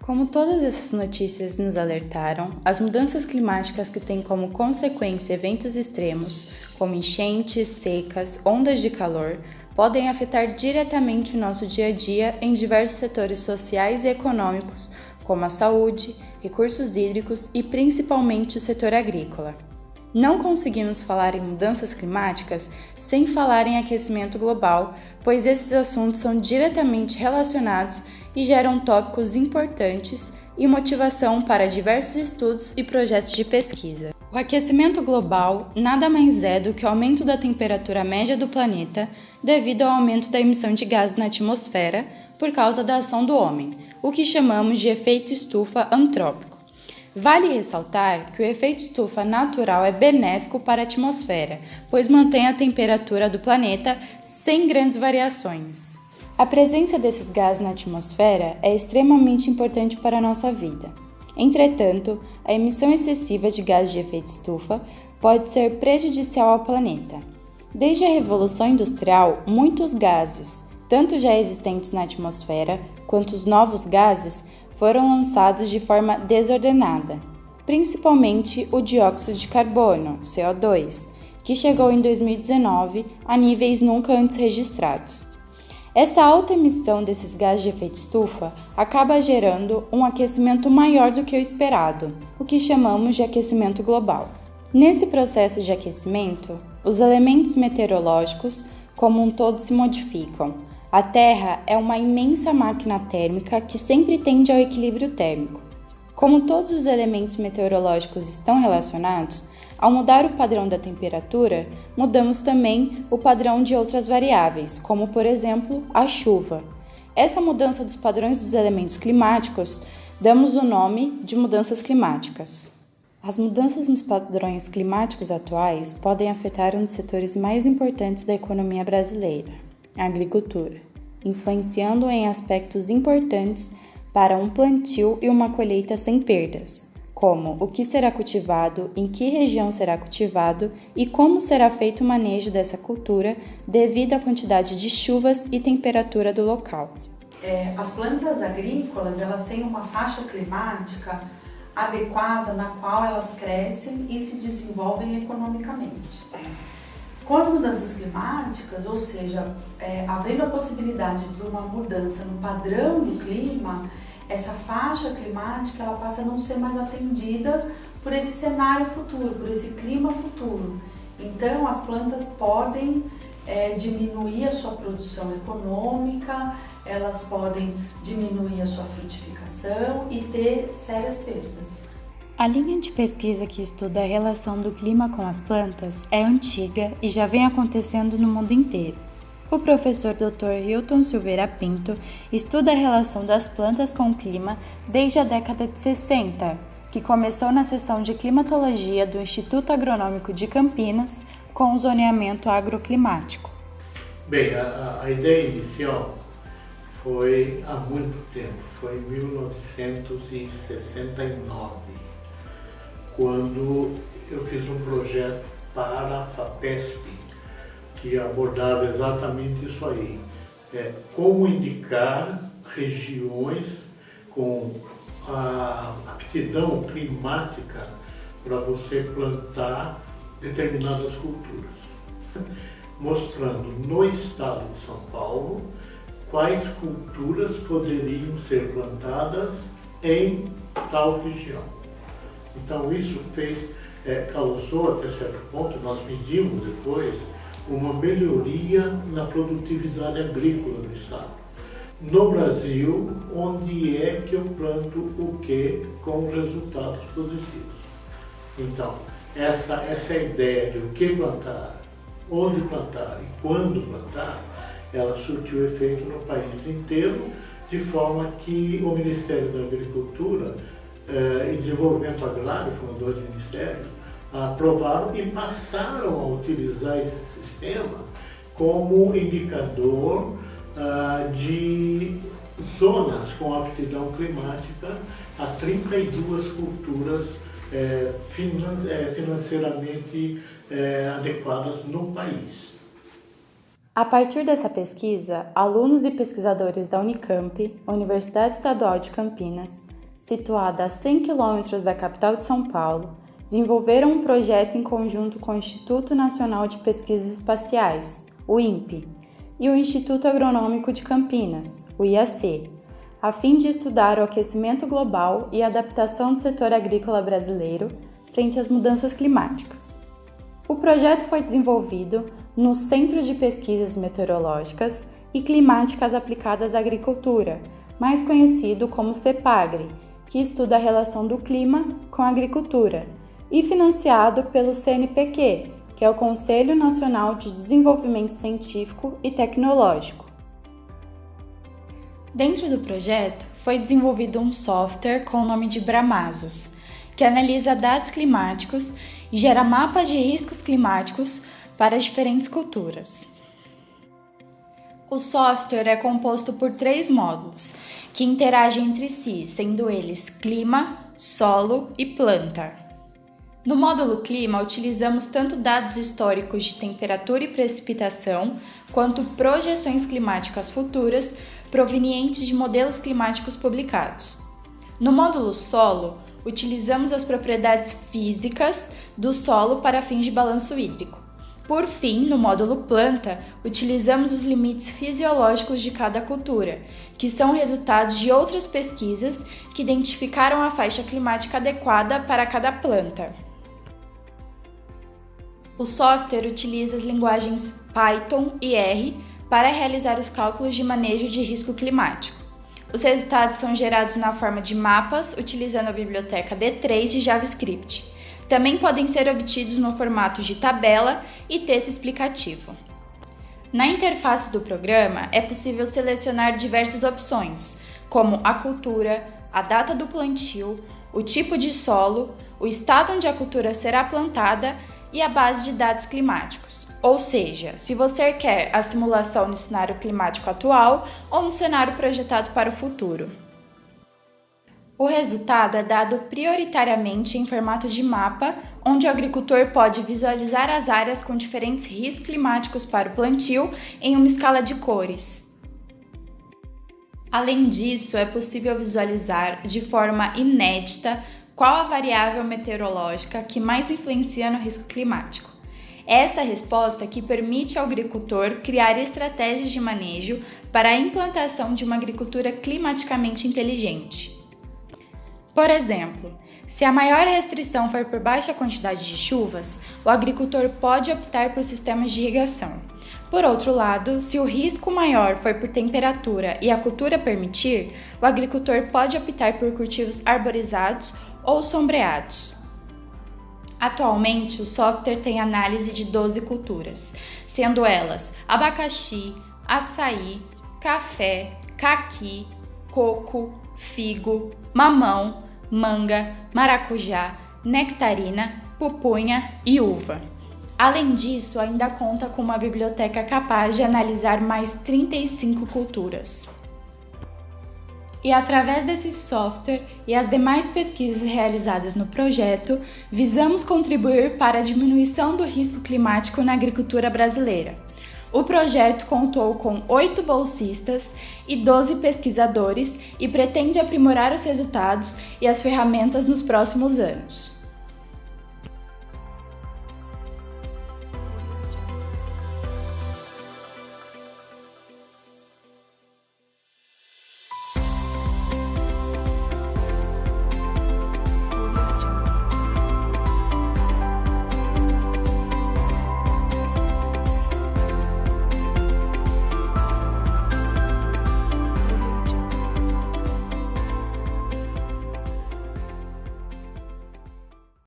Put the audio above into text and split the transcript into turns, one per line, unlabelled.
Como todas essas notícias nos alertaram, as mudanças climáticas que têm como consequência eventos extremos, como enchentes, secas, ondas de calor, podem afetar diretamente o nosso dia a dia em diversos setores sociais e econômicos, como a saúde, recursos hídricos e principalmente o setor agrícola. Não conseguimos falar em mudanças climáticas sem falar em aquecimento global, pois esses assuntos são diretamente relacionados e geram tópicos importantes e motivação para diversos estudos e projetos de pesquisa. O aquecimento global nada mais é do que o aumento da temperatura média do planeta devido ao aumento da emissão de gases na atmosfera por causa da ação do homem, o que chamamos de efeito estufa antrópico. Vale ressaltar que o efeito estufa natural é benéfico para a atmosfera, pois mantém a temperatura do planeta sem grandes variações. A presença desses gases na atmosfera é extremamente importante para a nossa vida. Entretanto, a emissão excessiva de gases de efeito estufa pode ser prejudicial ao planeta. Desde a Revolução Industrial, muitos gases, tanto já existentes na atmosfera quanto os novos gases, foram lançados de forma desordenada, principalmente o dióxido de carbono, CO2, que chegou em 2019 a níveis nunca antes registrados. Essa alta emissão desses gases de efeito estufa acaba gerando um aquecimento maior do que o esperado, o que chamamos de aquecimento global. Nesse processo de aquecimento, os elementos meteorológicos como um todo se modificam. A Terra é uma imensa máquina térmica que sempre tende ao equilíbrio térmico. Como todos os elementos meteorológicos estão relacionados, ao mudar o padrão da temperatura, mudamos também o padrão de outras variáveis, como por exemplo a chuva. Essa mudança dos padrões dos elementos climáticos damos o nome de mudanças climáticas. As mudanças nos padrões climáticos atuais podem afetar um dos setores mais importantes da economia brasileira, a agricultura, influenciando em aspectos importantes para um plantio e uma colheita sem perdas, como o que será cultivado, em que região será cultivado e como será feito o manejo dessa cultura devido à quantidade de chuvas e temperatura do local.
As plantas agrícolas, elas têm uma faixa climática adequada na qual elas crescem e se desenvolvem economicamente. Com as mudanças climáticas, ou seja, havendo a possibilidade de uma mudança no padrão do clima, essa faixa climática ela passa a não ser mais atendida por esse cenário futuro, por esse clima futuro. Então, as plantas podem diminuir a sua produção econômica, elas podem diminuir a sua frutificação e ter sérias perdas.
A linha de pesquisa que estuda a relação do clima com as plantas é antiga e já vem acontecendo no mundo inteiro. O professor Dr. Hilton Silveira Pinto estuda a relação das plantas com o clima desde a década de 60, que começou na seção de climatologia do Instituto Agronômico de Campinas com o zoneamento agroclimático.
Bem, a ideia inicial foi há muito tempo, foi em 1969. Quando eu fiz um projeto para a FAPESP, que abordava exatamente isso aí. Como indicar regiões com a aptidão climática para você plantar determinadas culturas. Mostrando no estado de São Paulo quais culturas poderiam ser plantadas em tal região. Então isso causou até certo ponto, nós medimos depois, uma melhoria na produtividade agrícola do estado. No Brasil, onde é que eu planto o que com resultados positivos. Então, essa ideia de o que plantar, onde plantar e quando plantar, ela surtiu efeito no país inteiro, de forma que o Ministério da Agricultura e Desenvolvimento Agrário, foram dois ministérios, aprovaram e passaram a utilizar esse sistema como indicador de zonas com aptidão climática a 32 culturas financeiramente adequadas no país.
A partir dessa pesquisa, alunos e pesquisadores da Unicamp, Universidade Estadual de Campinas, situada a 100 km da capital de São Paulo, desenvolveram um projeto em conjunto com o Instituto Nacional de Pesquisas Espaciais, o INPE, e o Instituto Agronômico de Campinas, o IAC, a fim de estudar o aquecimento global e a adaptação do setor agrícola brasileiro frente às mudanças climáticas. O projeto foi desenvolvido no Centro de Pesquisas Meteorológicas e Climáticas Aplicadas à Agricultura, mais conhecido como CEPAGRE, que estuda a relação do clima com a agricultura, e financiado pelo CNPq, que é o Conselho Nacional de Desenvolvimento Científico e Tecnológico. Dentro do projeto, foi desenvolvido um software com o nome de Bramasos, que analisa dados climáticos e gera mapas de riscos climáticos para as diferentes culturas. O software é composto por 3 módulos, que interagem entre si, sendo eles clima, solo e planta. No módulo clima, utilizamos tanto dados históricos de temperatura e precipitação, quanto projeções climáticas futuras provenientes de modelos climáticos publicados. No módulo solo, utilizamos as propriedades físicas do solo para fins de balanço hídrico. Por fim, no módulo planta, utilizamos os limites fisiológicos de cada cultura, que são resultados de outras pesquisas que identificaram a faixa climática adequada para cada planta. O software utiliza as linguagens Python e R para realizar os cálculos de manejo de risco climático. Os resultados são gerados na forma de mapas, utilizando a biblioteca D3 de JavaScript. Também podem ser obtidos no formato de tabela e texto explicativo. Na interface do programa, é possível selecionar diversas opções, como a cultura, a data do plantio, o tipo de solo, o estado onde a cultura será plantada e a base de dados climáticos. Ou seja, se você quer a simulação no cenário climático atual ou no cenário projetado para o futuro. O resultado é dado prioritariamente em formato de mapa, onde o agricultor pode visualizar as áreas com diferentes riscos climáticos para o plantio em uma escala de cores. Além disso, é possível visualizar de forma inédita qual a variável meteorológica que mais influencia no risco climático. Essa resposta que permite ao agricultor criar estratégias de manejo para a implantação de uma agricultura climaticamente inteligente. Por exemplo, se a maior restrição for por baixa quantidade de chuvas, o agricultor pode optar por sistemas de irrigação. Por outro lado, se o risco maior for por temperatura e a cultura permitir, o agricultor pode optar por cultivos arborizados ou sombreados. Atualmente, o software tem análise de 12 culturas, sendo elas abacaxi, açaí, café, caqui, coco, figo, mamão, manga, maracujá, nectarina, pupunha e uva. Além disso, ainda conta com uma biblioteca capaz de analisar mais 35 culturas. E através desse software e as demais pesquisas realizadas no projeto, visamos contribuir para a diminuição do risco climático na agricultura brasileira. O projeto contou com 8 bolsistas e 12 pesquisadores e pretende aprimorar os resultados e as ferramentas nos próximos anos.